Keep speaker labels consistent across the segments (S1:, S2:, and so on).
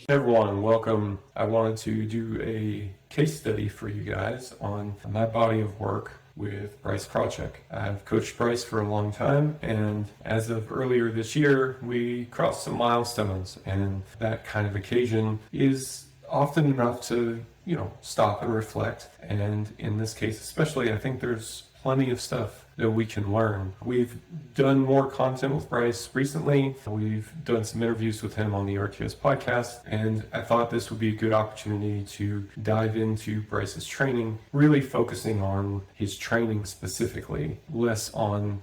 S1: Hey everyone, welcome. I wanted to do a case study for you guys on my body of work with Bryce Krawczyk. I've coached Bryce for a long time, and as of earlier this year, we crossed some milestones, and that kind of occasion is often enough to, stop and reflect. And in this case especially, I think there's plenty of stuff that we can learn. We've done more content with Bryce recently. We've done some interviews with him on the RTS podcast, and I thought this would be a good opportunity to dive into Bryce's training, really focusing on his training specifically, less on,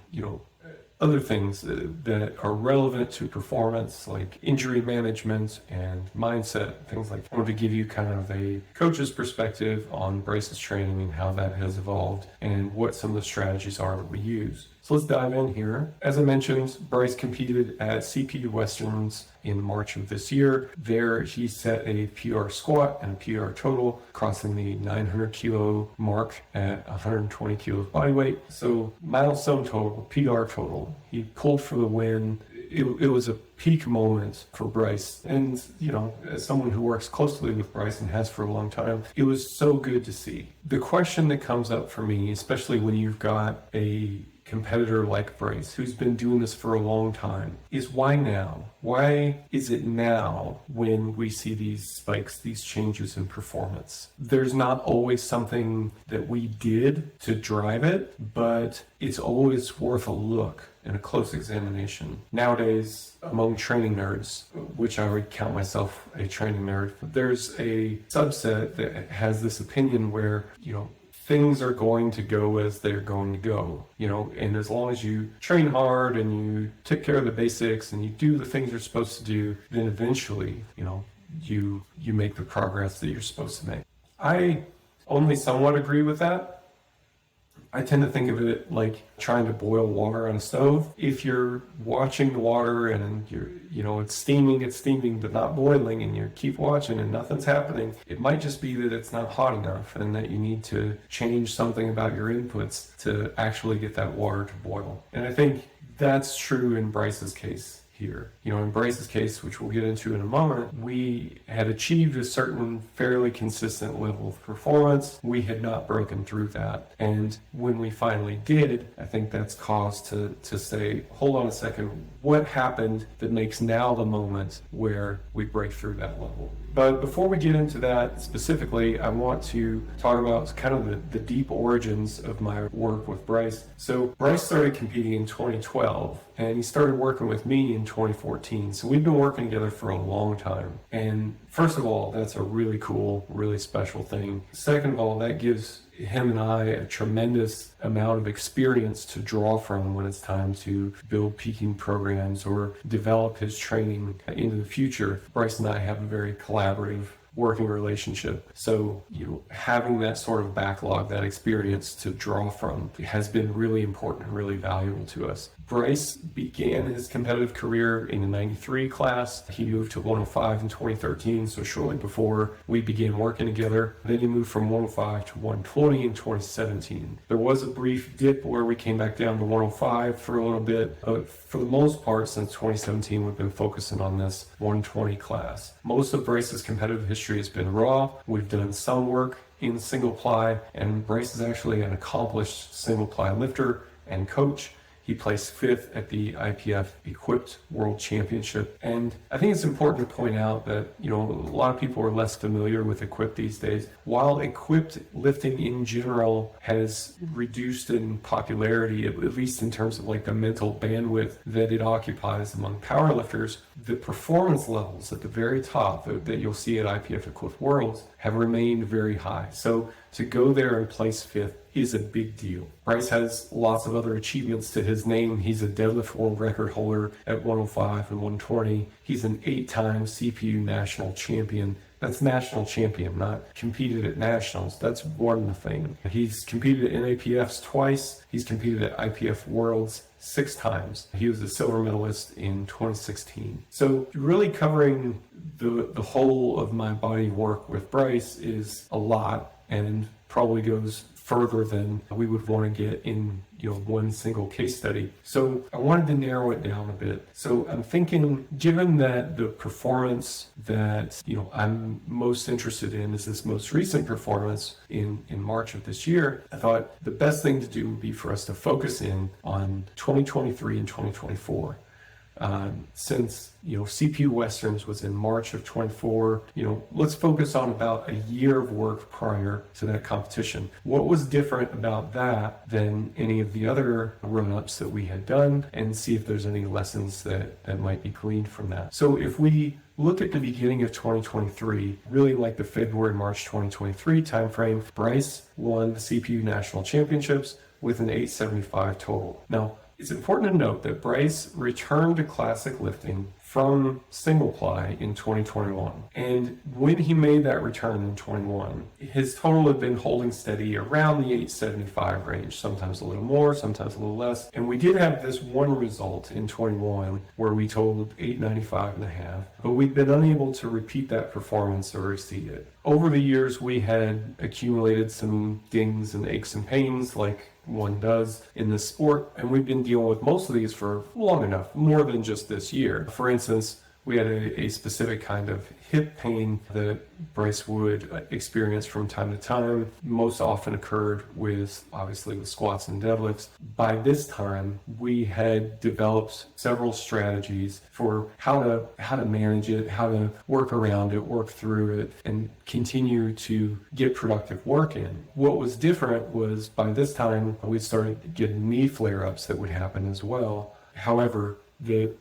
S1: other things that are relevant to performance, like injury management and mindset, things like that. I wanted to give you kind of a coach's perspective on Bryce's training and how that has evolved and what some of the strategies are that we use. So let's dive in here. As I mentioned, Bryce competed at CPU Westerns in March of this year. There, he set a PR squat and a PR total, crossing the 900 kilo mark at 120 kilos body weight. So milestone total, PR total. He pulled for the win. It was a peak moment for Bryce. And, as someone who works closely with Bryce and has for a long time, it was so good to see. The question that comes up for me, especially when you've got a competitor like Bryce, who's been doing this for a long time, is why now? Why is it now when we see these spikes, these changes in performance? There's not always something that we did to drive it, but it's always worth a look and a close examination. Nowadays, among training nerds, which I would count myself a training nerd, there's a subset that has this opinion where, things are going to go as they're going to go, and as long as you train hard and you take care of the basics and you do the things you're supposed to do, then eventually, you make the progress that you're supposed to make. I only somewhat agree with that. I tend to think of it like trying to boil water on a stove. If you're watching the water and it's steaming, but not boiling, and you keep watching and nothing's happening, it might just be that it's not hot enough and that you need to change something about your inputs to actually get that water to boil. And I think that's true in Bryce's case here. In Bryce's case, which we'll get into in a moment, we had achieved a certain fairly consistent level of performance. We had not broken through that. And when we finally did, I think that's cause to say, hold on a second, what happened that makes now the moment where we break through that level? But before we get into that specifically, I want to talk about kind of the deep origins of my work with Bryce. So Bryce started competing in 2012, and he started working with me in 2014. So we've been working together for a long time. And first of all, that's a really cool, really special thing. Second of all, that gives him and I a tremendous amount of experience to draw from when it's time to build peaking programs or develop his training into the future. Bryce and I have a very collaborative working relationship. So, having that sort of backlog, that experience to draw from has been really important and really valuable to us. Bryce began his competitive career in the 93 class. He moved to 105 in 2013, so shortly before we began working together. Then he moved from 105 to 120 in 2017. There was a brief dip where we came back down to 105 for a little bit, but for the most part, since 2017, we've been focusing on this 120 class. Most of Bryce's competitive history has been raw. We've done some work in single ply, and Bryce is actually an accomplished single ply lifter and coach. He placed 5th at the IPF Equipped World Championship. And I think it's important to point out that, a lot of people are less familiar with Equipped these days. While Equipped lifting in general has reduced in popularity, at least in terms of like the mental bandwidth that it occupies among powerlifters, the performance levels at the very top that you'll see at IPF Equipped Worlds have remained very high. So to go there and place 5th is a big deal. Bryce has lots of other achievements to his name. He's a deadlift world record holder at 105 and 120. He's an 8-time CPU national champion. That's national champion, not competed at nationals. That's one thing. He's competed at NAPFs twice. He's competed at IPF Worlds 6 times. He was a silver medalist in 2016. So really covering the whole of my body work with Bryce is a lot, and probably goes further than we would want to get in one single case study. So I wanted to narrow it down a bit. So I'm thinking, given that the performance that I'm most interested in is this most recent performance in March of this year, I thought the best thing to do would be for us to focus in on 2023 and 2024. Since CPU Westerns was in March of 24, let's focus on about a year of work prior to that competition. What was different about that than any of the other run-ups that we had done, and see if there's any lessons that might be gleaned from that. So if we look at the beginning of 2023, really like the February-March 2023 timeframe, Bryce won the CPU National Championships with an 875 total. Now, it's important to note that Bryce returned to classic lifting from single ply in 2021. And when he made that return in 21, his total had been holding steady around the 875 range, sometimes a little more, sometimes a little less. And we did have this one result in 21 where we totaled 895.5, but we've been unable to repeat that performance or exceed it. Over the years, we had accumulated some dings and aches and pains like one does in this sport, and we've been dealing with most of these for long enough, more than just this year. For instance, we had a specific kind of hip pain that Bryce would experience from time to time. Most often occurred with squats and deadlifts. By this time, we had developed several strategies for how to manage it, how to work around it, work through it, and continue to get productive work in. What was different was by this time, we started getting knee flare-ups that would happen as well. However,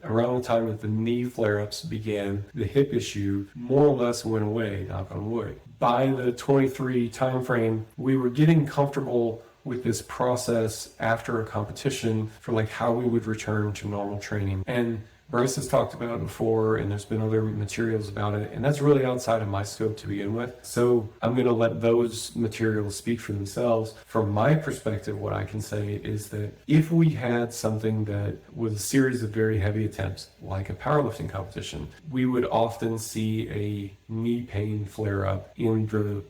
S1: around the time that the knee flare-ups began, the hip issue more or less went away, knock on wood. By the 23 timeframe, we were getting comfortable with this process after a competition for how we would return to normal training. And Bryce has talked about it before, and there's been other materials about it, and that's really outside of my scope to begin with. So I'm going to let those materials speak for themselves. From my perspective, what I can say is that if we had something that was a series of very heavy attempts, like a powerlifting competition, we would often see a knee pain flare up in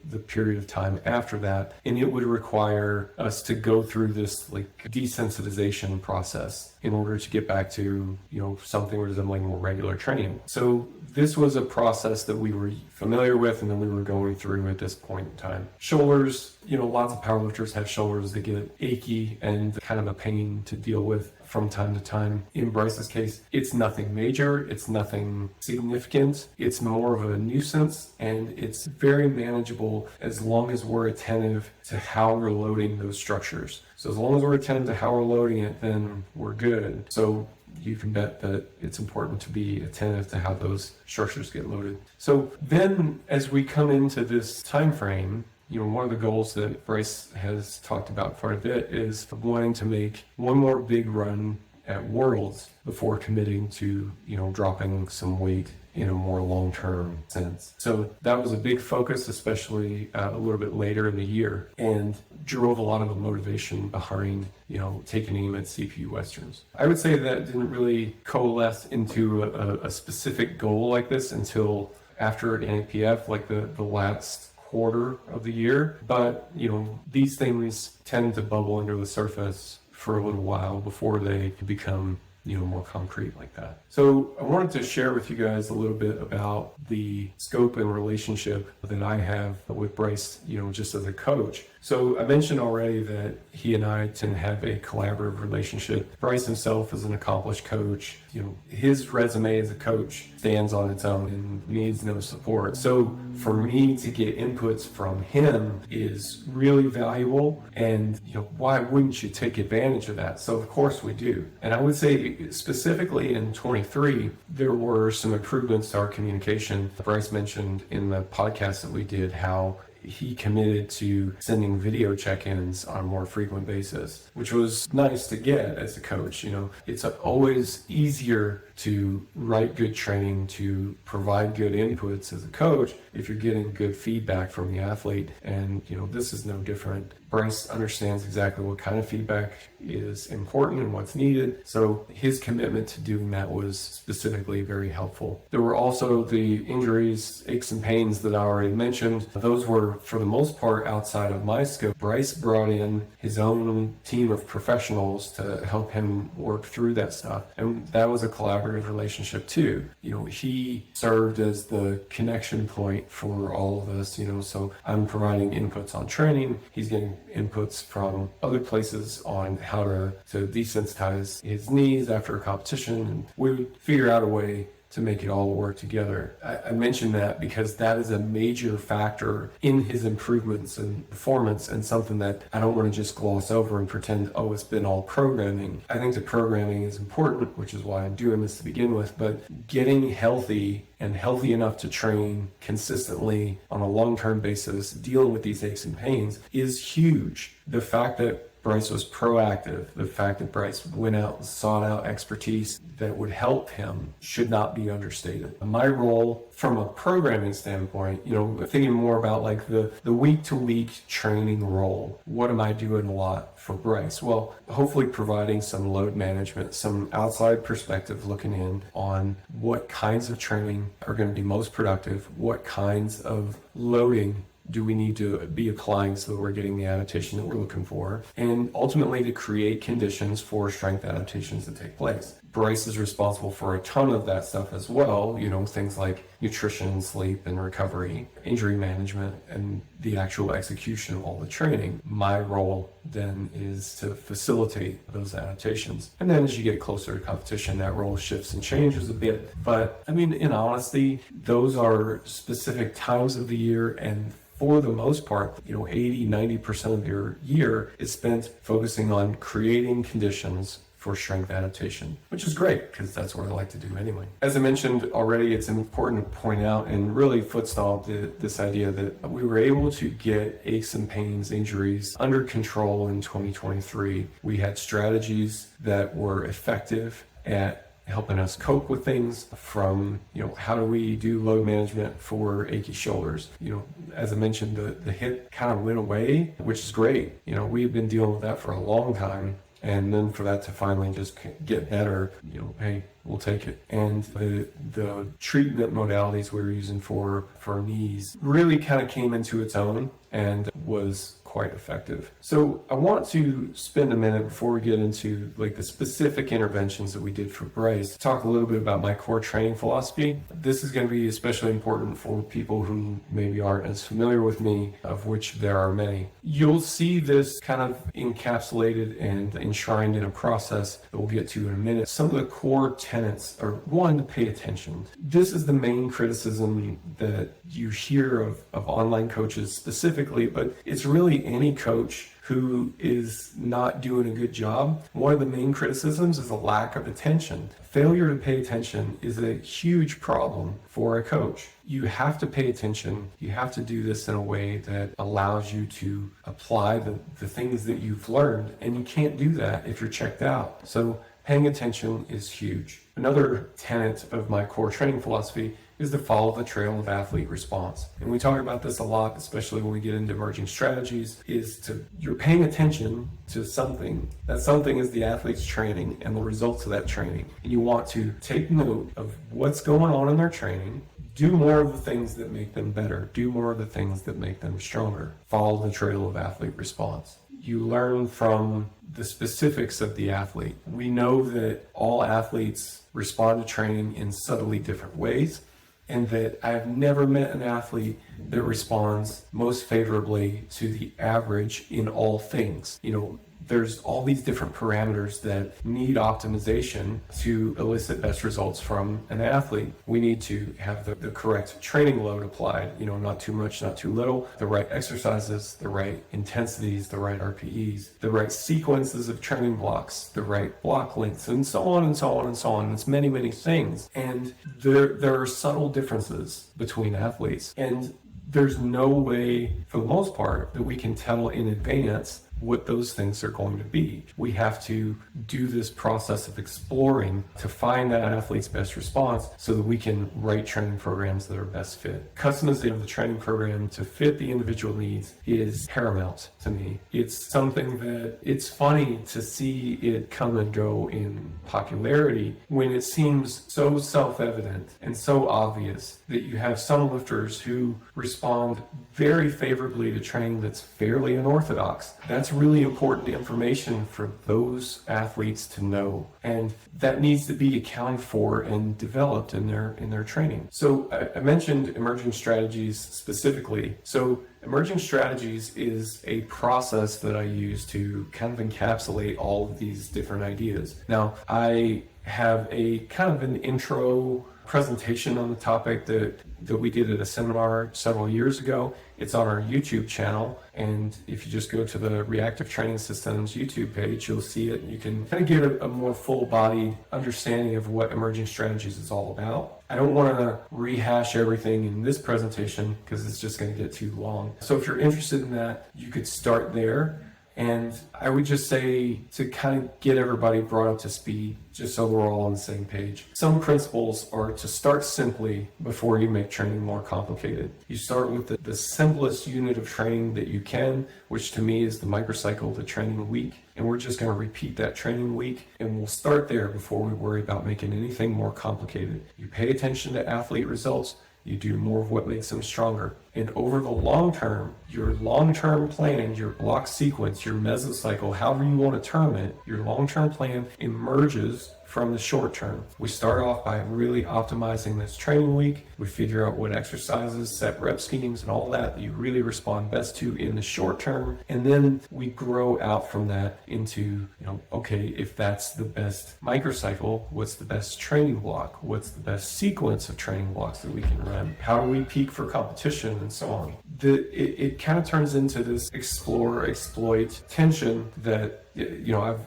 S1: the period of time after that, and it would require us to go through this desensitization process in order to get back to something resembling more regular training. So this was a process that we were familiar with and that we were going through at this point in time. Shoulders, lots of powerlifters have shoulders that get achy and kind of a pain to deal with from time to time. In Bryce's case, it's nothing major, it's nothing significant, it's more of a nuisance, and it's very manageable as long as we're attentive to how we're loading those structures. So as long as we're attentive to how we're loading it, then we're good. So you can bet that it's important to be attentive to how those structures get loaded. So then as we come into this time frame, one of the goals that Bryce has talked about quite a bit is wanting to make one more big run at Worlds before committing to, dropping some weight in a more long-term sense. So that was a big focus, especially a little bit later in the year, and drove a lot of the motivation behind, taking aim at CPU Westerns. I would say that didn't really coalesce into a specific goal like this until after NAPF, the last quarter of the year. But, these things tend to bubble under the surface for a little while before they become more concrete like that. So I wanted to share with you guys a little bit about the scope and relationship that I have with Bryce, just as a coach. So I mentioned already that he and I tend to have a collaborative relationship. Bryce himself is an accomplished coach. His resume as a coach stands on its own and needs no support. So for me to get inputs from him is really valuable, and why wouldn't you take advantage of that? So of course we do. And I would say specifically in 23, there were some improvements to our communication. Bryce mentioned in the podcast that we did how he committed to sending video check-ins on a more frequent basis, which was nice to get as a coach. It's always easier to write good training, to provide good inputs as a coach if you're getting good feedback from the athlete. And, this is no different. Bryce understands exactly what kind of feedback is important and what's needed. So his commitment to doing that was specifically very helpful. There were also the injuries, aches and pains that I already mentioned. Those were, for the most part, outside of my scope. Bryce brought in his own team of professionals to help him work through that stuff. And that was a collaborative relationship too. He served as the connection point for all of us, so I'm providing inputs on training. He's getting inputs from other places on how to desensitize his knees after a competition. And we would figure out a way to make it all work together. I mention that because that is a major factor in his improvements and performance, and something that I don't want to just gloss over and pretend, it's been all programming. I think the programming is important, which is why I'm doing this to begin with, but getting healthy and healthy enough to train consistently on a long-term basis, dealing with these aches and pains, is huge. The fact that Bryce was proactive, the fact that Bryce went out and sought out expertise that would help him should not be understated. My role from a programming standpoint, thinking more about like the week-to-week training role. What am I doing a lot for Bryce? Well, hopefully providing some load management, some outside perspective looking in on what kinds of training are going to be most productive, what kinds of loading do we need to be applying so that we're getting the adaptation that we're looking for, and ultimately to create conditions for strength adaptations to take place. Bryce is responsible for a ton of that stuff as well, things like nutrition, sleep, and recovery, injury management, and the actual execution of all the training. My role then is to facilitate those adaptations. And then as you get closer to competition, that role shifts and changes a bit. But in honesty, those are specific times of the year, and for the most part, 80-90% of your year is spent focusing on creating conditions for strength adaptation, which is great because that's what I like to do anyway. As I mentioned already, it's important to point out and really foot-stomp this idea that we were able to get aches and pains, injuries under control in 2023. We had strategies that were effective at helping us cope with things, from, how do we do load management for achy shoulders? As I mentioned, the hip kind of went away, which is great. We've been dealing with that for a long time. And then for that to finally just get better, hey, we'll take it. And the treatment modalities we were using for knees really kind of came into its own and was quite effective. So I want to spend a minute before we get into like the specific interventions that we did for Bryce, talk a little bit about my core training philosophy. This is going to be especially important for people who maybe aren't as familiar with me, of which there are many. You'll see this kind of encapsulated and enshrined in a process that we'll get to in a minute. Some of the core tenets are: one, to pay attention. This is the main criticism that you hear of online coaches specifically, but it's really any coach who is not doing a good job. One of the main criticisms is a lack of attention. Failure to pay attention is a huge problem for a coach. You have to pay attention. You have to do this in a way that allows you to apply the things that you've learned, and you can't do that if you're checked out. So paying attention is huge. Another tenet of my core training philosophy is to follow the trail of athlete response. And we talk about this a lot, especially when we get into emerging strategies, you're paying attention to something. That something is the athlete's training and the results of that training. And you want to take note of what's going on in their training, do more of the things that make them better, do more of the things that make them stronger. Follow the trail of athlete response. You learn from the specifics of the athlete. We know that all athletes respond to training in subtly different ways, and that I've never met an athlete that responds most favorably to the average in all things. There's all these different parameters that need optimization to elicit best results from an athlete. We need to have the correct training load applied, not too much, not too little, the right exercises, the right intensities, the right RPEs, the right sequences of training blocks, the right block lengths, and so on and so on and so on. It's many, many things. And there are subtle differences between athletes. And there's no way, for the most part, that we can tell in advance what those things are going to be. We have to do this process of exploring to find that athlete's best response so that we can write training programs that are best fit. Customization of the training program to fit the individual needs is paramount to me. It's something that it's funny to see it come and go in popularity when it seems so self-evident and so obvious that you have some lifters who respond very favorably to training that's fairly unorthodox. That's really important information for those athletes to know, and that needs to be accounted for and developed in their training. So I mentioned emerging strategies specifically. So emerging strategies is a process that I use to kind of encapsulate all of these different ideas. Now, I have a kind of an intro presentation on the topic that we did at a seminar several years ago. It's on our YouTube channel, and if you just go to the Reactive Training Systems YouTube page, you'll see it. You can kind of get a more full-bodied understanding of what emerging strategies is all about. I don't want to rehash everything in this presentation because it's just going to get too long. So if you're interested in that, you could start there. And I would just say to kind of get everybody brought up to speed, just so we're all on the same page. Some principles are to start simply before you make training more complicated. You start with the simplest unit of training that you can, which to me is the microcycle, the training week. And we're just going to repeat that training week, and we'll start there before we worry about making anything more complicated. You pay attention to athlete results. You do more of what makes them stronger. And over the long term, your long-term plan, your block sequence, your mesocycle, however you want to term it, your long-term plan emerges from the short term. We start off by really optimizing this training week. We figure out what exercises, set rep schemes, and all that you really respond best to in the short term. And then we grow out from that into, okay, if that's the best microcycle, what's the best training block? What's the best sequence of training blocks that we can run? How do we peak for competition, and so on? It kind of turns into this explore, exploit tension that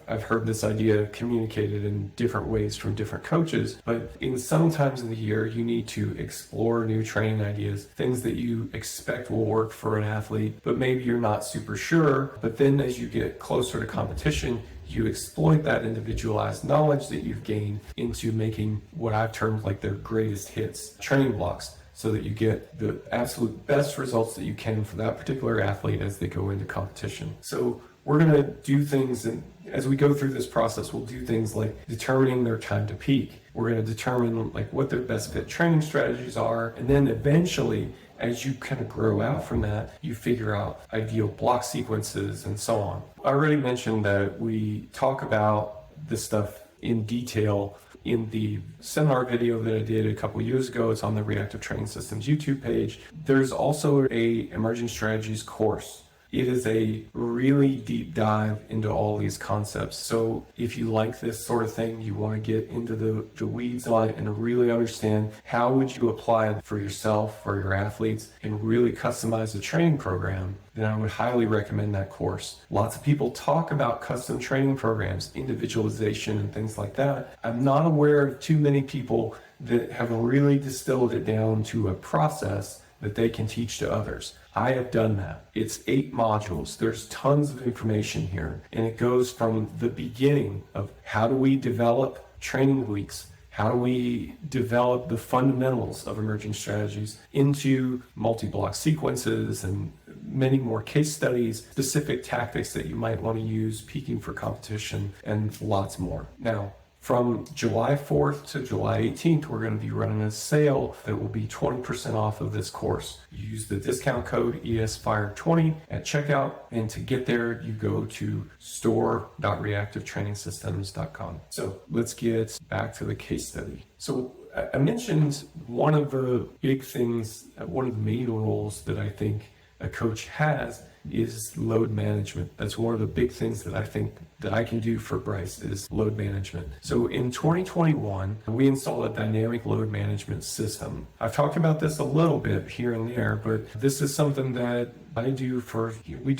S1: I've heard this idea communicated in different ways from different coaches, but in some times of the year, you need to explore new training ideas, things that you expect will work for an athlete, but maybe you're not super sure. But then as you get closer to competition, you exploit that individualized knowledge that you've gained into making what I've termed like their greatest hits training blocks, so that you get the absolute best results that you can for that particular athlete as they go into competition. So we're going to do things, and as we go through this process, we'll do things like determining their time to peak. We're going to determine like what their best fit training strategies are, and then eventually, as you kind of grow out from that, you figure out ideal block sequences and so on. I already mentioned that we talk about this stuff in detail in the seminar video that I did a couple years ago. It's on the Reactive Training Systems YouTube page. There's also a Emerging Strategies course. It is a really deep dive into all these concepts. So if you like this sort of thing, you want to get into the weeds on it and really understand how would you apply it for yourself, for your athletes, and really customize the training program, then I would highly recommend that course. Lots of people talk about custom training programs, individualization, and things like that. I'm not aware of too many people that have really distilled it down to a process that they can teach to others. I have done that. It's 8 modules. There's tons of information here. And it goes from the beginning of how do we develop training weeks, how do we develop the fundamentals of emerging strategies, into multi-block sequences and many more case studies, specific tactics that you might want to use, peaking for competition, and lots more. Now, from July 4th to July 18th, we're going to be running a sale that will be 20% off of this course. You use the discount code ESFIRE20 at checkout, and to get there, you go to store.reactivetrainingsystems.com. So let's get back to the case study. So I mentioned one of the big things, one of the main roles that I think a coach has is load management. That's one of the big things that I think that I can do for Bryce is load management. So in 2021, we installed a dynamic load management system. I've talked about this a little bit here and there, but this is something that we do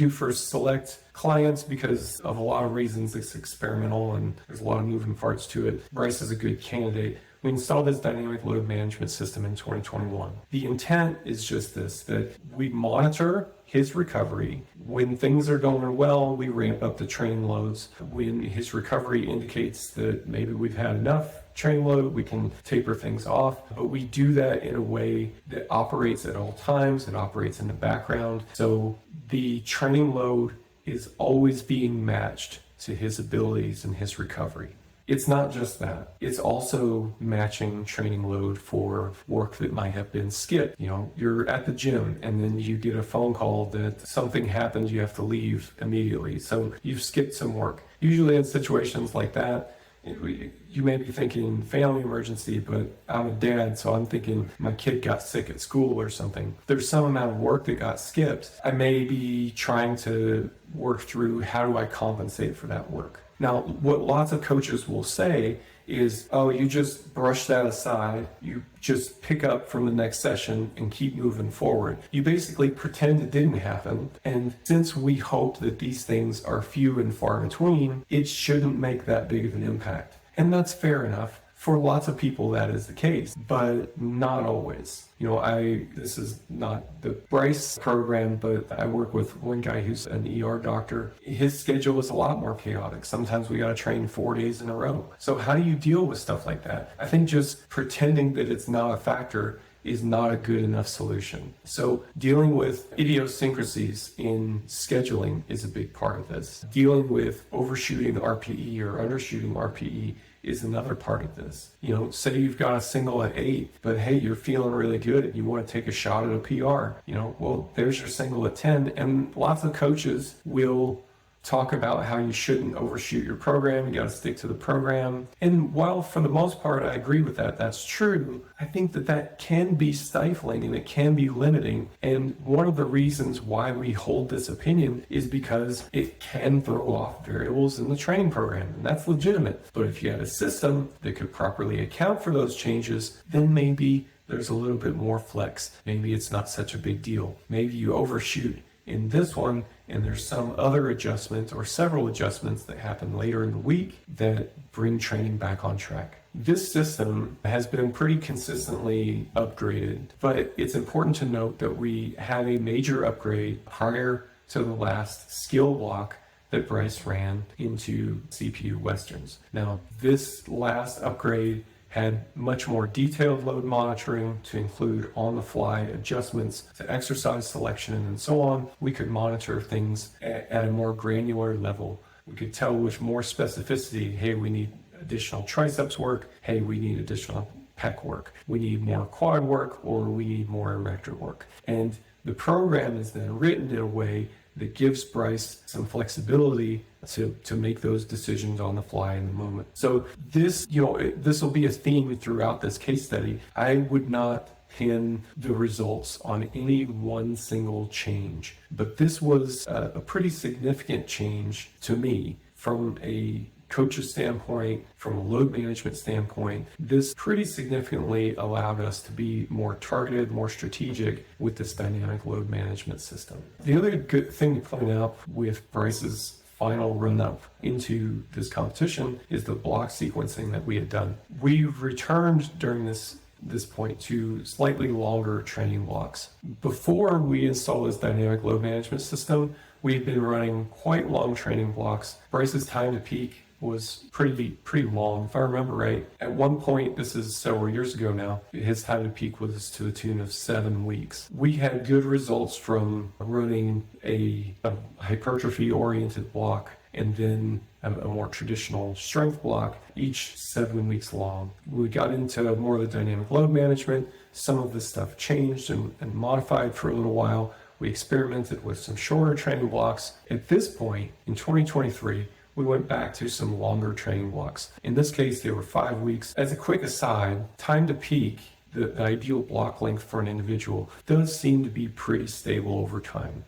S1: for select clients because of a lot of reasons. It's experimental and there's a lot of moving parts to it. Bryce is a good candidate. We installed this dynamic load management system in 2021. The intent is just this, that we monitor his recovery. When things are going well, we ramp up the training loads. When his recovery indicates that maybe we've had enough training load, we can taper things off, but we do that in a way that operates at all times. It operates in the background. So the training load is always being matched to his abilities and his recovery. It's not just that. It's also matching training load for work that might have been skipped. You're at the gym and then you get a phone call that something happened, you have to leave immediately. So you've skipped some work. Usually in situations like that, you may be thinking family emergency, but I'm a dad, so I'm thinking my kid got sick at school or something. There's some amount of work that got skipped. I may be trying to work through how do I compensate for that work. Now, what lots of coaches will say is, oh, you just brush that aside. You just pick up from the next session and keep moving forward. You basically pretend it didn't happen. And since we hope that these things are few and far between, it shouldn't make that big of an impact. And that's fair enough. For lots of people, that is the case, but not always. This is not the Bryce program, but I work with one guy who's an ER doctor. His schedule is a lot more chaotic. Sometimes we got to train 4 days in a row. So how do you deal with stuff like that? I think just pretending that it's not a factor is not a good enough solution. So dealing with idiosyncrasies in scheduling is a big part of this. Dealing with overshooting RPE or undershooting RPE is another part of this. Say you've got a single at 8, but hey, you're feeling really good and you want to take a shot at a PR. Well, there's your single at 10. And lots of coaches will talk about how you shouldn't overshoot your program. You got to stick to the program. And while for the most part, I agree with that, that's true, I think that can be stifling and it can be limiting. And one of the reasons why we hold this opinion is because it can throw off variables in the training program. And that's legitimate. But if you had a system that could properly account for those changes, then maybe there's a little bit more flex. Maybe it's not such a big deal. Maybe you overshoot in this one, and there's some other adjustments or several adjustments that happen later in the week that bring training back on track. This system has been pretty consistently upgraded, but it's important to note that we had a major upgrade prior to the last skill block that Bryce ran into CPU Westerns. Now, this last upgrade had much more detailed load monitoring to include on-the-fly adjustments to exercise selection and so on. We could monitor things at a more granular level. We could tell with more specificity, hey, we need additional triceps work, hey, we need additional pec work, we need more quad work, or we need more erector work. And the program is then written in a way that gives Bryce some flexibility to make those decisions on the fly in the moment. So this will be a theme throughout this case study. I would not pin the results on any one single change, but this was a pretty significant change to me from a coach's standpoint, from a load management standpoint. This pretty significantly allowed us to be more targeted, more strategic with this dynamic load management system. The other good thing to point out with Bryce's final run-up into this competition is the block sequencing that we had done. We returned during this point to slightly longer training blocks. Before we installed this dynamic load management system, we had been running quite long training blocks. Bryce's time to peak was pretty long. If I remember right, at one point, this is several years ago now, his time to peak was to the tune of 7 weeks. We had good results from running a hypertrophy-oriented block and then a more traditional strength block, each 7 weeks long. We got into more of the dynamic load management. Some of this stuff changed and modified for a little while. We experimented with some shorter training blocks. At this point, in 2023, we went back to some longer training blocks. In this case, they were 5 weeks. As a quick aside, time to peak, the ideal block length for an individual, does seem to be pretty stable over time.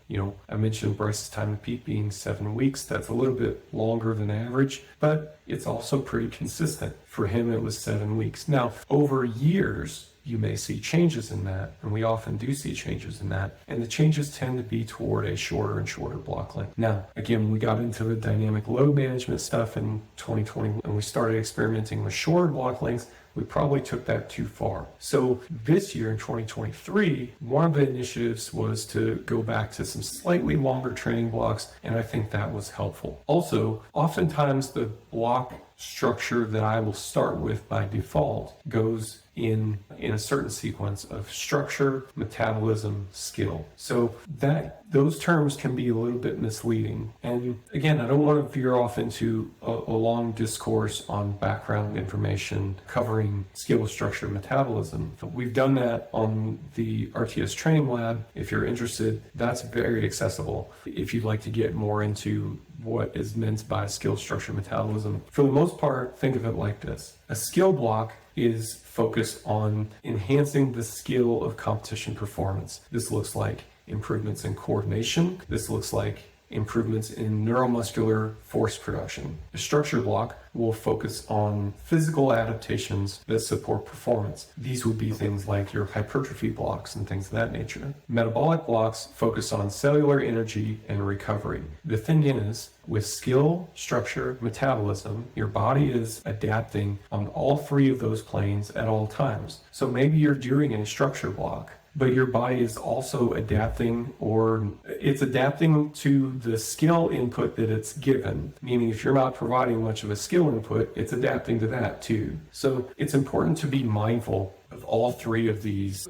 S1: I mentioned Bryce's time to peak being 7 weeks. That's a little bit longer than average, but it's also pretty consistent. For him, it was 7 weeks. Now, over years, you may see changes in that, and we often do see changes in that, and the changes tend to be toward a shorter and shorter block length. Now, again, we got into the dynamic load management stuff in 2020, and we started experimenting with shorter block lengths. we probably took that too far. So this year in 2023, one of the initiatives was to go back to some slightly longer training blocks, and I think that was helpful. Also, oftentimes the block structure that I will start with by default goes in a certain sequence of structure, metabolism, skill. So that those terms can be a little bit misleading. And again, I don't want to veer off into a long discourse on background information covering skill, structure, metabolism. We've done that on the RTS Training Lab. If you're interested, that's very accessible. If you'd like to get more into what is meant by skill, structure, metabolism, for the most part, think of it like this. A skill block is focused on enhancing the skill of competition performance. This looks like improvements in coordination. This looks like improvements in neuromuscular force production. A structure block will focus on physical adaptations that support performance. These would be things like your hypertrophy blocks and things of that nature. Metabolic blocks focus on cellular energy and recovery. The thing is, with skill, structure, metabolism, your body is adapting on all three of those planes at all times. So maybe you're doing a structure block, but your body is also adapting, or it's adapting to the skill input that it's given. Meaning if you're not providing much of a skill input, it's adapting to that too. So it's important to be mindful of all three of these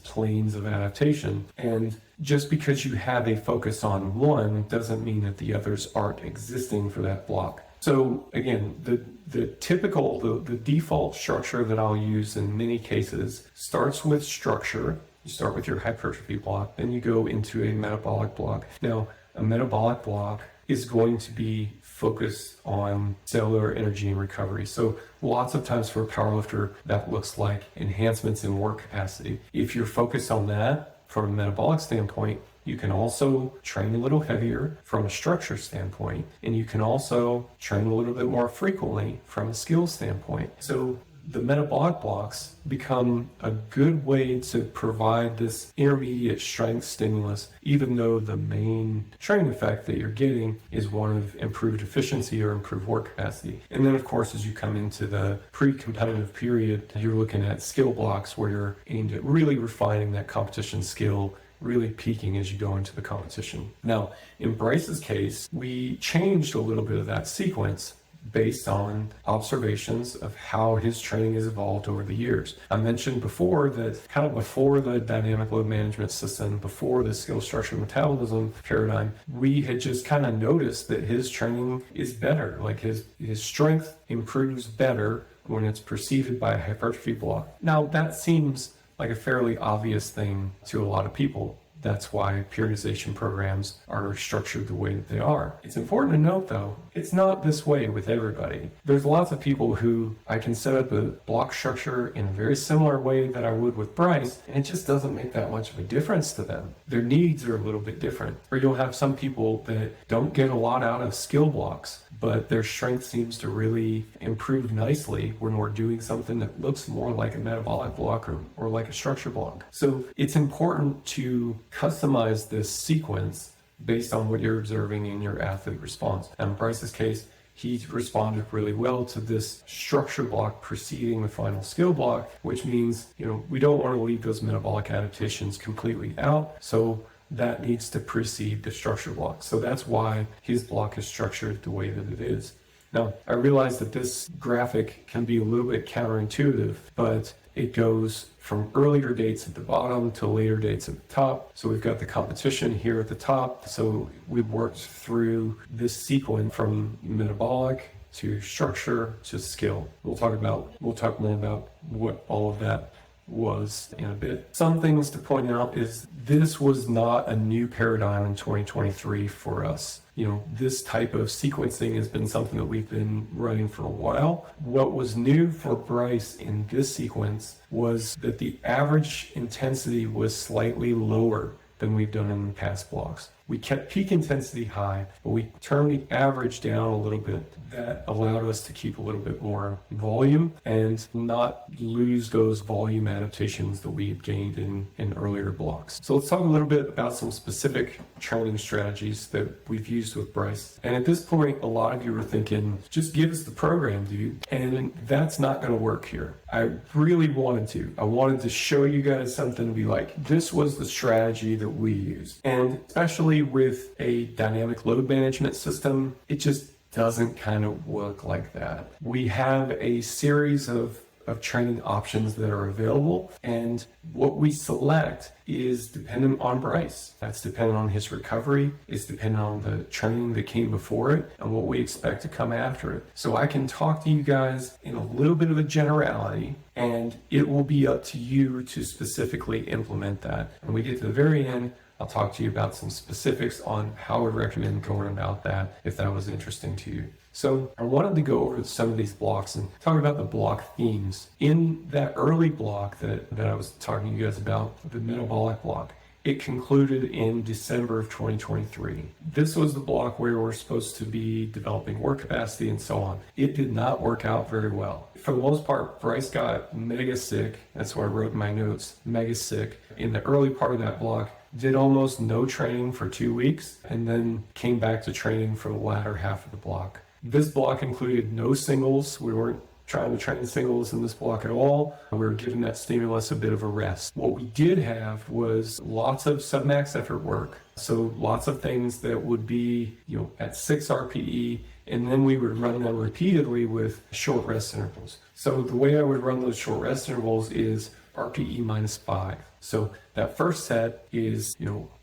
S1: planes of adaptation. And just because you have a focus on one doesn't mean that the others aren't existing for that block. So again, the default structure that I'll use in many cases starts with structure. You start with your hypertrophy block, then you go into a metabolic block. Now, a metabolic block is going to be focused on cellular energy and recovery. So lots of times for a powerlifter, that looks like enhancements in work capacity. If you're focused on that from a metabolic standpoint, you can also train a little heavier from a structure standpoint, and you can also train a little bit more frequently from a skill standpoint. So the metabolic blocks become a good way to provide this intermediate strength stimulus, even though the main training effect that you're getting is one of improved efficiency or improved work capacity. And then of course, as you come into the pre-competitive period, you're looking at skill blocks where you're aimed at really refining that competition skill, really peaking as you go into the competition. Now, in Bryce's case, we changed a little bit of that sequence based on observations of how his training has evolved over the years. I mentioned before that kind of before the dynamic load management system, before the skill, structure, metabolism paradigm, we had just kind of noticed that his training is better. Like his strength improves better when it's preceded by a hypertrophy block. Now, that seems like a fairly obvious thing to a lot of people. That's why periodization programs are structured the way that they are. It's important to note though, it's not this way with everybody. There's lots of people who I can set up a block structure in a very similar way that I would with Bryce, and it just doesn't make that much of a difference to them. Their needs are a little bit different. Or you'll have some people that don't get a lot out of skill blocks, but their strength seems to really improve nicely when we're doing something that looks more like a metabolic block or like a structure block. So it's important to customize this sequence based on what you're observing in your athlete response. And in Bryce's case, he responded really well to this structure block preceding the final skill block, which means, we don't want to leave those metabolic adaptations completely out. So that needs to precede the structure block. So that's why his block is structured the way that it is. Now, I realize that this graphic can be a little bit counterintuitive, but it goes from earlier dates at the bottom to later dates at the top. So we've got the competition here at the top. So we've worked through this sequence from metabolic to structure to skill. We'll talk more about what all of that was in a bit. Some things to point out is this was not a new paradigm in 2023 for us. This type of sequencing has been something that we've been running for a while. What was new for Bryce in this sequence was that the average intensity was slightly lower than we've done in the past blocks. We kept peak intensity high, but we turned the average down a little bit. That allowed us to keep a little bit more volume and not lose those volume adaptations that we had gained in earlier blocks. So let's talk a little bit about some specific training strategies that we've used with Bryce. And at this point, a lot of you are thinking, just give us the program, dude. And that's not going to work here. I really wanted to. I wanted to show you guys something to be like, this was the strategy that we used. And especially with a dynamic load management system, it just doesn't kind of work like that. We have a series of training options that are available, and what we select is dependent on Bryce. That's dependent on his recovery, it's dependent on the training that came before it, and what we expect to come after it. So I can talk to you guys in a little bit of a generality, and it will be up to you to specifically implement that. When we get to the very end, I'll talk to you about some specifics on how I would recommend going about that if that was interesting to you. So I wanted to go over some of these blocks and talk about the block themes. In that early block that I was talking to you guys about, the metabolic block, it concluded in December of 2023. This was the block where we're supposed to be developing work capacity and so on. It did not work out very well. For the most part, Bryce got mega sick. That's what I wrote in my notes, mega sick. In the early part of that block, did almost no training for 2 weeks, and then came back to training for the latter half of the block. This block included no singles. We weren't trying to train singles in this block at all. We were giving that stimulus a bit of a rest. What we did have was lots of submax effort work. So lots of things that would be, at 6 RPE, and then we would run them repeatedly with short rest intervals. So the way I would run those short rest intervals is RPE minus 5. So that first set is,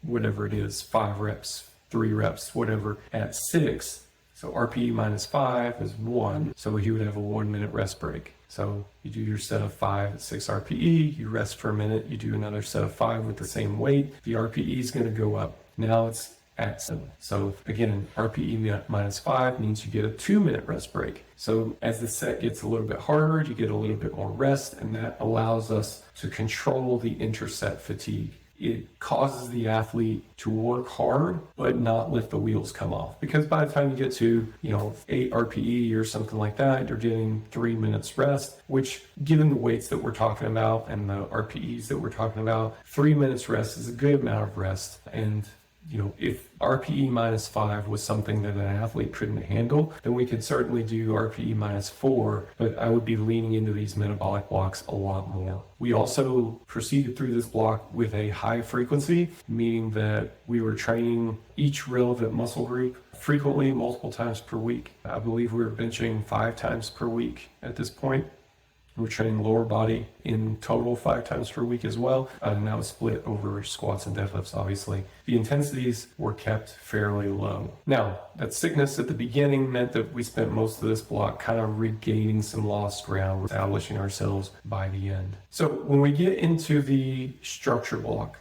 S1: whatever it is, 5 reps, 3 reps, whatever, at 6. So RPE minus 5 is 1. So you would have a 1 minute rest break. So you do your set of 5 at 6 RPE, you rest for a minute, you do another set of 5 with the same weight. The RPE is going to go up. Now it's at 7. So again, RPE minus 5 means you get a 2 minute rest break. So as the set gets a little bit harder, you get a little bit more rest, and that allows us to control the interset fatigue. It causes the athlete to work hard, but not let the wheels come off. Because by the time you get to, 8 RPE or something like that, you're getting 3 minutes rest, which given the weights that we're talking about and the RPEs that we're talking about, 3 minutes rest is a good amount of rest. And if RPE minus 5 was something that an athlete couldn't handle, then we could certainly do RPE minus 4, but I would be leaning into these metabolic blocks a lot more. We also proceeded through this block with a high frequency, meaning that we were training each relevant muscle group frequently, multiple times per week. I believe we were benching 5 times per week at this point. We're training lower body in total 5 times per week as well. And now it's split over squats and deadlifts, obviously. The intensities were kept fairly low. Now, that sickness at the beginning meant that we spent most of this block kind of regaining some lost ground, establishing ourselves by the end. So when we get into the structure block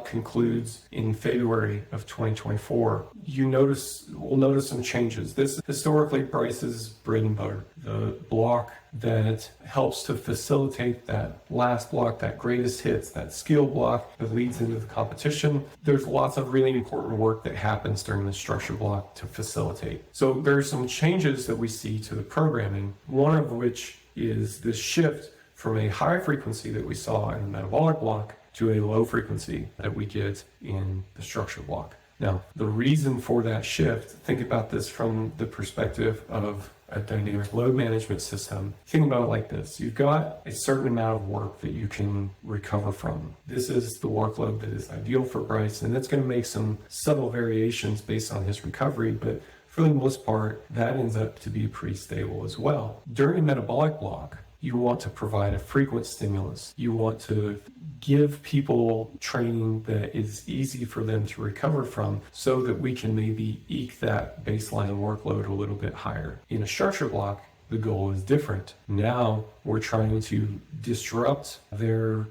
S1: concludes in February of 2024. We'll notice some changes. This historically Bryce's bread and butter. The block that helps to facilitate that last block, that greatest hits, that skill block that leads into the competition. There's lots of really important work that happens during the structure block to facilitate. So there's some changes that we see to the programming, one of which is this shift from a high frequency that we saw in the metabolic block to a low frequency that we get in the structure block. Now, the reason for that shift, think about this from the perspective of a dynamic load management system. Think about it like this. You've got a certain amount of work that you can recover from. This is the workload that is ideal for Bryce, and it's going to make some subtle variations based on his recovery, but for the most part, that ends up to be pretty stable as well. During a metabolic block, you want to provide a frequent stimulus. You want to give people training that is easy for them to recover from so that we can maybe eke that baseline workload a little bit higher. In a structure block, the goal is different. Now we're trying to disrupt their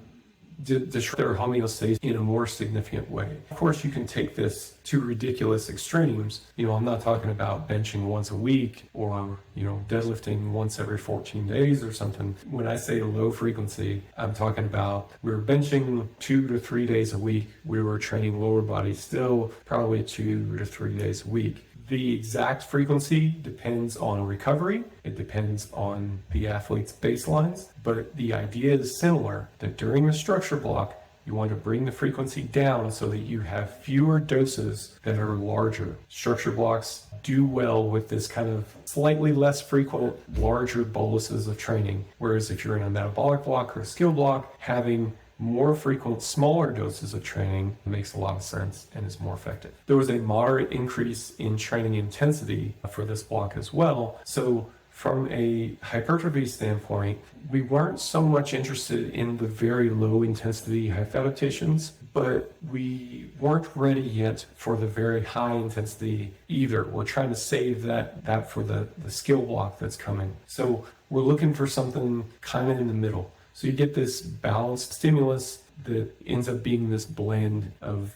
S1: disrupt their homeostasis in a more significant way. Of course, you can take this to ridiculous extremes. I'm not talking about benching once a week or, deadlifting once every 14 days or something. When I say low frequency, I'm talking about we were benching 2 to 3 days a week. We were training lower body still probably 2 to 3 days a week. The exact frequency depends on recovery. It depends on the athlete's baselines, but the idea is similar, that during the structure block, you want to bring the frequency down so that you have fewer doses that are larger. Structure blocks do well with this kind of slightly less frequent, larger boluses of training. Whereas if you're in a metabolic block or a skill block, having more frequent, smaller doses of training makes a lot of sense and is more effective. There was a moderate increase in training intensity for this block as well. So from a hypertrophy standpoint, we weren't so much interested in the very low intensity HIIT adaptations, but we weren't ready yet for the very high intensity either. We're trying to save that for the skill block that's coming. So we're looking for something kind of in the middle. So you get this balanced stimulus that ends up being this blend of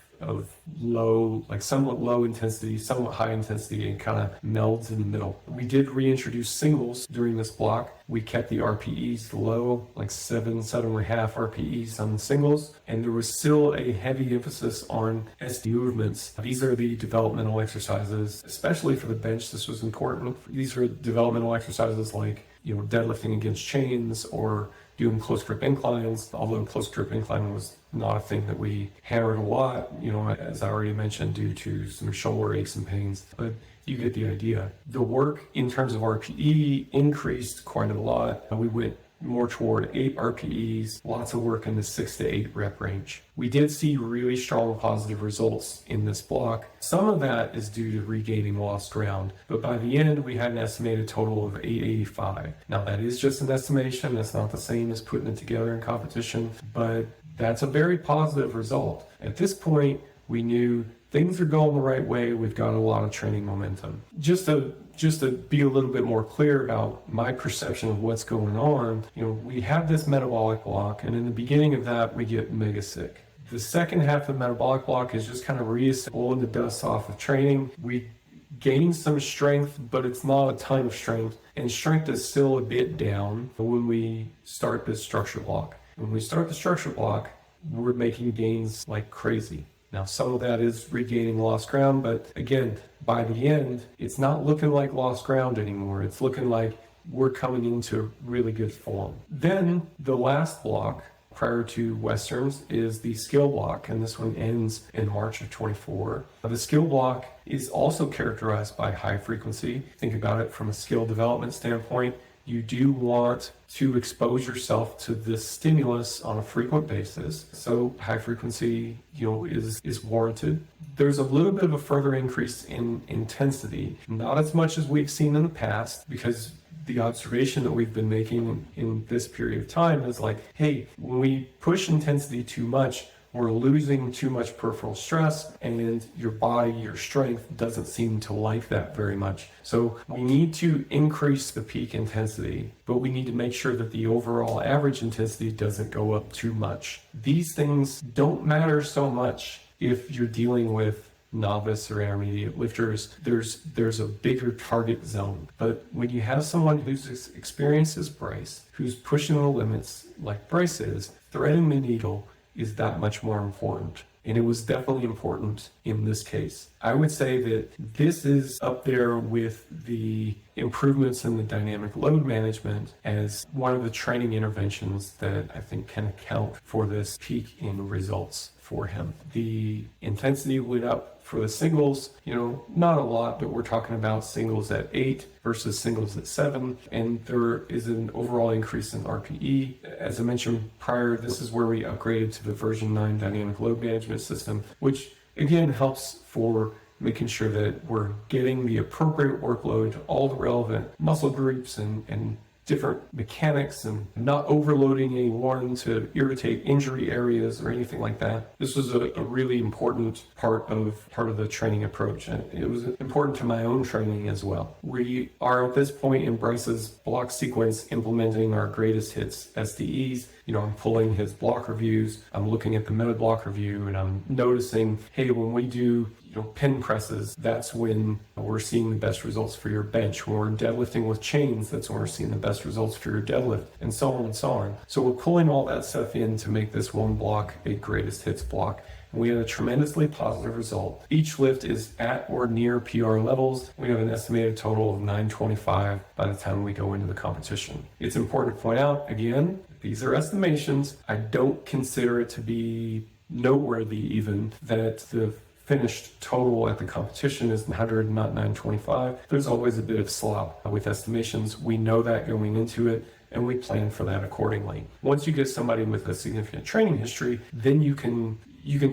S1: low, like somewhat low intensity, somewhat high intensity, and kind of melds in the middle. We did reintroduce singles during this block. We kept the RPEs low, like 7.5 RPEs on the singles, and there was still a heavy emphasis on SD movements. These are the developmental exercises, especially for the bench. This was important. These are developmental exercises like, deadlifting against chains or doing close grip inclines, although close grip incline was not a thing that we hammered a lot, as I already mentioned, due to some shoulder aches and pains, but you get the idea. The work in terms of RPE increased quite a lot. We went more toward 8 RPEs, lots of work in the 6 to 8 rep range. We did see really strong positive results in this block. Some of that is due to regaining lost ground, but by the end we had an estimated total of 885. Now that is just an estimation, that's not the same as putting it together in competition, but that's a very positive result. At this point, we knew things are going the right way. We've got a lot of training momentum. Just to be a little bit more clear about my perception of what's going on, we have this metabolic block, and in the beginning of that, we get mega sick. The second half of the metabolic block is just kind of reassembling the dust off of training. We gain some strength, but it's not a ton of strength, and strength is still a bit down when we start this structure block. When we start the structure block, we're making gains like crazy. Now, some of that is regaining lost ground, but again, by the end, it's not looking like lost ground anymore. It's looking like we're coming into really good form. Then the last block prior to Westerns is the skill block, and this one ends in March of 24. The skill block is also characterized by high frequency. Think about it from a skill development standpoint. You do want to expose yourself to this stimulus on a frequent basis. So high frequency, is warranted. There's a little bit of a further increase in intensity, not as much as we've seen in the past, because the observation that we've been making in this period of time is like, hey, when we push intensity too much, we're losing too much peripheral stress, and your body, your strength doesn't seem to like that very much. So we need to increase the peak intensity, but we need to make sure that the overall average intensity doesn't go up too much. These things don't matter so much if you're dealing with novice or intermediate lifters. There's a bigger target zone. But when you have someone who's experienced as Bryce, who's pushing the limits like Bryce is, threading the needle is that much more important. And it was definitely important in this case. I would say that this is up there with the improvements in the dynamic load management as one of the training interventions that I think can account for this peak in results for him. The intensity went up for the singles, not a lot, but we're talking about singles at 8 versus singles at 7, and there is an overall increase in RPE. As I mentioned prior, this is where we upgraded to the version 9 dynamic load management system, which again helps for making sure that we're getting the appropriate workload to all the relevant muscle groups and different mechanics and not overloading anyone to irritate injury areas or anything like that. This was a really important part of the training approach, and it was important to my own training as well. We are at this point in Bryce's block sequence implementing our greatest hits SDEs. I'm pulling his block reviews, I'm looking at the meta block review, and I'm noticing, hey, when we do pin presses, that's when we're seeing the best results for your bench. When we're deadlifting with chains, that's when we're seeing the best results for your deadlift, and so on and so on. So we're pulling all that stuff in to make this one block a greatest hits block. And we had a tremendously positive result. Each lift is at or near PR levels. We have an estimated total of 925 by the time we go into the competition. It's important to point out, again, these are estimations. I don't consider it to be noteworthy even that the finished total at the competition is 100, not 925. There's always a bit of slop with estimations. We know that going into it, and we plan for that accordingly. Once you get somebody with a significant training history, then you can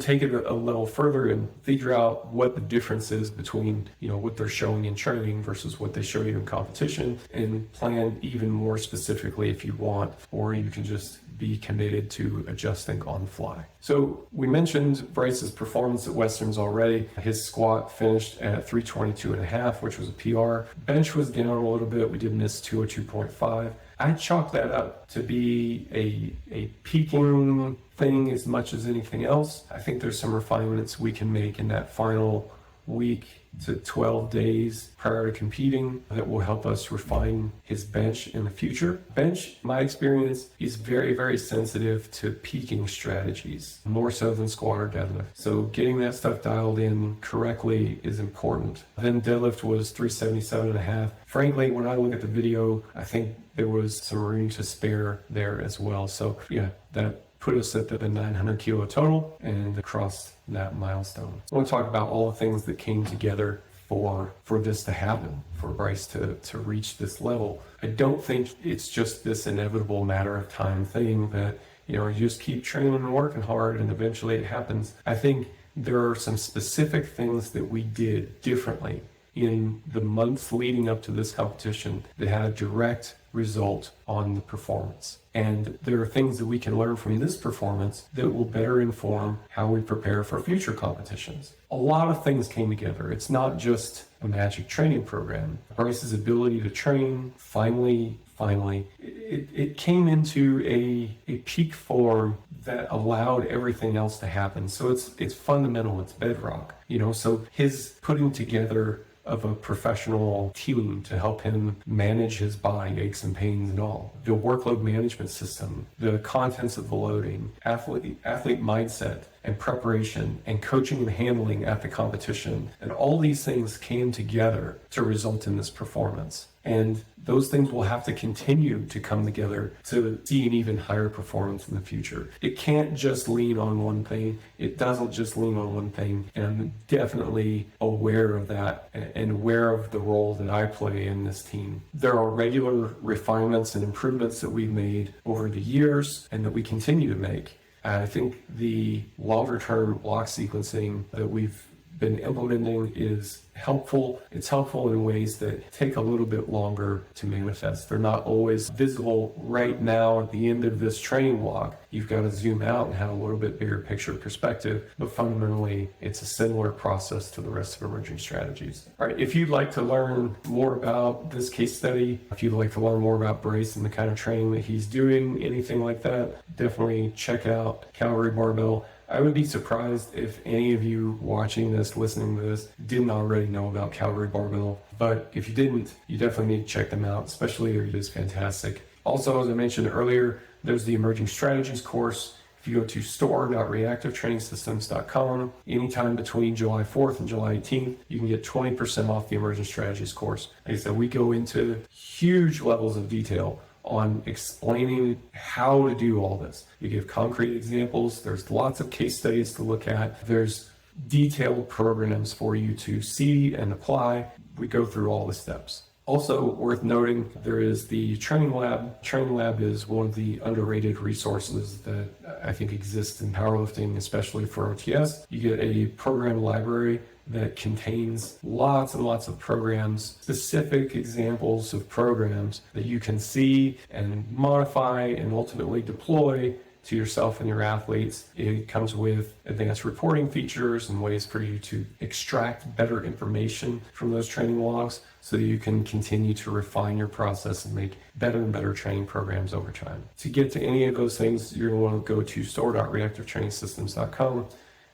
S1: take it a level further and figure out what the difference is between what they're showing in training versus what they show you in competition, and plan even more specifically if you want, or you can just be committed to adjusting on the fly. So we mentioned Bryce's performance at Westerns already. His squat finished at 322.5, which was a PR. Bench was down a little bit. We did miss 202.5. I chalk that up to be a peaking thing as much as anything else. I think there's some refinements we can make in that final week to 12 days prior to competing that will help us refine his bench in the future. Bench, my experience, is very, very sensitive to peaking strategies, more so than squat or deadlift. So getting that stuff dialed in correctly is important. Then deadlift was 377.5. Frankly, when I look at the video, I think there was some room to spare there as well. So yeah, that put us at the 900 kilo total and across that milestone. I want to talk about all the things that came together for this to happen, for Bryce to reach this level. I don't think it's just this inevitable matter of time thing that, you just keep training and working hard and eventually it happens. I think there are some specific things that we did differently in the months leading up to this competition that had a direct result on the performance. And there are things that we can learn from this performance that will better inform how we prepare for future competitions. A lot of things came together. It's not just a magic training program. Bryce's ability to train finally, it came into a peak form that allowed everything else to happen. So it's fundamental, it's bedrock. So his putting together of a professional team to help him manage his body aches and pains and all. The workload management system, the contents of the loading, athlete mindset and preparation and coaching and handling at the competition. And all these things came together to result in this performance. And those things will have to continue to come together to see an even higher performance in the future. It can't just lean on one thing. It doesn't just lean on one thing. And I'm definitely aware of that and aware of the role that I play in this team. There are regular refinements and improvements that we've made over the years and that we continue to make. I think the longer term block sequencing that we've been implementing is helpful. It's helpful in ways that take a little bit longer to manifest. They're not always visible right now at the end of this training block. You've got to zoom out and have a little bit bigger picture perspective, but fundamentally it's a similar process to the rest of emerging strategies. All right, if you'd like to learn more about this case study, if you'd like to learn more about Bryce and the kind of training that he's doing, anything like that, definitely check out Calorie Barbell. I would be surprised if any of you watching this, listening to this, didn't already know about Calorie Barbell. But if you didn't, you definitely need to check them out, especially it is fantastic. Also, as I mentioned earlier, there's the Emerging Strategies course. If you go to store.reactivetrainingsystems.com, anytime between July 4th and July 18th, you can get 20% off the Emerging Strategies course. Like I said, we go into huge levels of detail on explaining how to do all this. We give concrete examples. There's lots of case studies to look at. There's detailed programs for you to see and apply. We go through all the steps. Also worth noting, there is the training lab. Training lab is one of the underrated resources that I think exists in powerlifting, especially for OTS. You get a program library that contains lots and lots of programs, specific examples of programs that you can see and modify and ultimately deploy to yourself and your athletes. It comes with advanced reporting features and ways for you to extract better information from those training logs so that you can continue to refine your process and make better and better training programs over time. To get to any of those things, you're going to want to go to store.reactivetrainingsystems.com.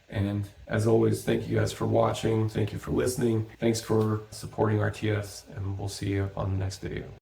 S1: And as always, thank you guys for watching. Thank you for listening. Thanks for supporting RTS, and we'll see you on the next video.